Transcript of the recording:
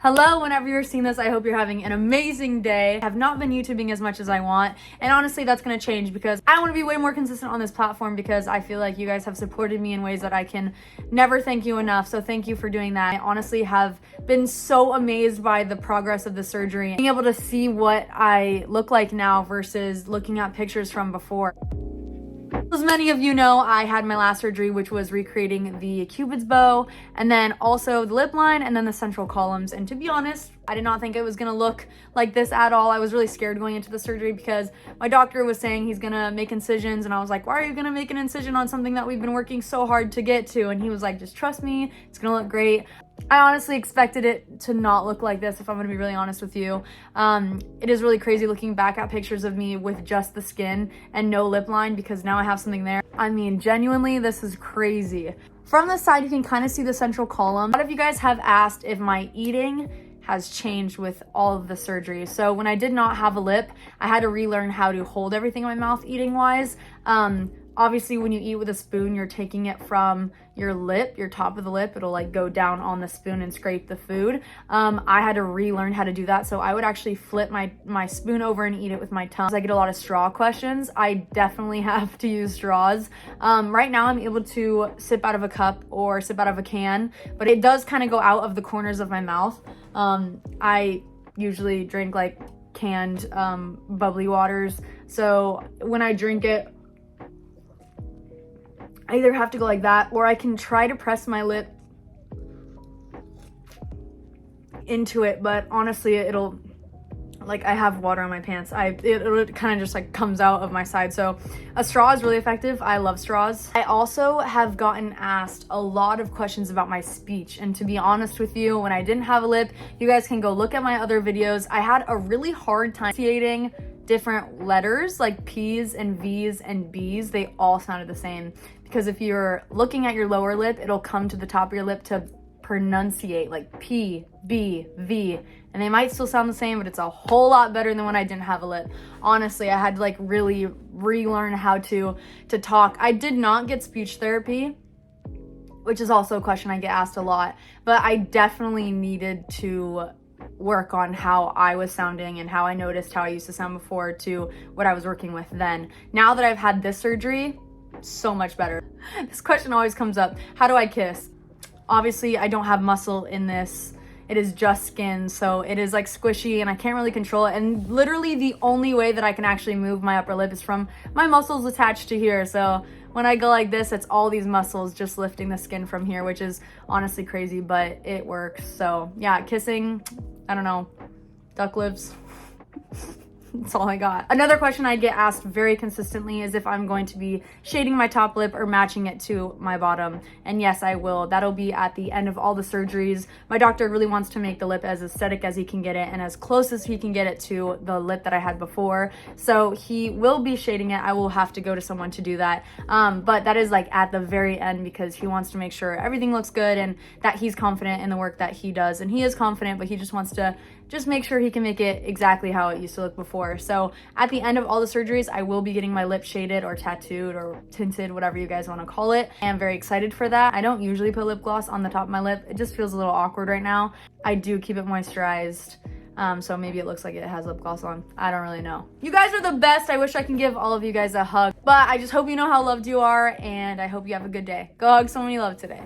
Hello, whenever you're seeing this, I hope you're having an amazing day. I have not been YouTubing as much as I want, and honestly, that's gonna change because I wanna be way more consistent on this platform because I feel like you guys have supported me in ways that I can never thank you enough, so thank you for doing that. I honestly have been so amazed by the progress of the surgery, being able to see what I look like now versus looking at pictures from before. As many of you know, I had my last surgery, which was recreating the Cupid's bow, and then also the lip line, and then the central columns. And to be honest, I did not think it was gonna look like this at all. I was really scared going into the surgery because my doctor was saying he's gonna make incisions, and I was like, why are you gonna make an incision on something that we've been working so hard to get to? And he was like, just trust me, it's gonna look great. I honestly expected it to not look like this, if I'm gonna be really honest with you. It is really crazy looking back at pictures of me with just the skin and no lip line because now I have something there. I mean, genuinely, this is crazy. From the side, you can kind of see the central column. A lot of you guys have asked if my eating has changed with all of the surgery. So when I did not have a lip, I had to relearn how to hold everything in my mouth eating wise. Obviously, when you eat with a spoon, you're taking it from your lip, your top of the lip. It'll like go down on the spoon and scrape the food. I had to relearn how to do that. So I would actually flip my spoon over and eat it with my tongue. I get a lot of straw questions. I definitely have to use straws. Right now, I'm able to sip out of a cup or sip out of a can, but it does kind of go out of the corners of my mouth. I usually drink like canned bubbly waters. So when I drink it, I either have to go like that or I can try to press my lip into it, but honestly it'll, like, I have water on my pants. It kind of just like comes out of my side. So a straw is really effective. I love straws. I also have gotten asked a lot of questions about my speech, and to be honest with you, when I didn't have a lip, you guys can go look at my other videos. I had a really hard time enunciating different letters like P's and V's and B's. They all sounded the same. Because if you're looking at your lower lip, it'll come to the top of your lip to pronunciate like P, B, V. And they might still sound the same, but it's a whole lot better than when I didn't have a lip. Honestly, I had to like really relearn how to talk. I did not get speech therapy, which is also a question I get asked a lot. But I definitely needed to work on how I was sounding and how I noticed how I used to sound before to what I was working with then. Now that I've had this surgery, so much better. This question always comes up. How do I kiss? Obviously, I don't have muscle in this. It is just skin, so it is like squishy and I can't really control it. And literally the only way that I can actually move my upper lip is from my muscles attached to here. So when I go like this, it's all these muscles just lifting the skin from here, which is honestly crazy, but it works. So yeah, kissing, I don't know, duck lips. That's all I got. Another question I get asked very consistently is if I'm going to be shading my top lip or matching it to my bottom. And yes, I will. That'll be at the end of all the surgeries. My doctor really wants to make the lip as aesthetic as he can get it and as close as he can get it to the lip that I had before. So he will be shading it. I will have to go to someone to do that. But that is like at the very end because he wants to make sure everything looks good and that he's confident in the work that he does. And he is confident, but he just wants to make sure he can make it exactly how it used to look before. So at the end of all the surgeries, I will be getting my lip shaded or tattooed or tinted, whatever you guys want to call it. I am very excited for that. I don't usually put lip gloss on the top of my lip. It just feels a little awkward right now. I do keep it moisturized. So maybe it looks like it has lip gloss on. I don't really know. You guys are the best. I wish I can give all of you guys a hug, but I just hope you know how loved you are, and I hope you have a good day. Go hug someone you love today.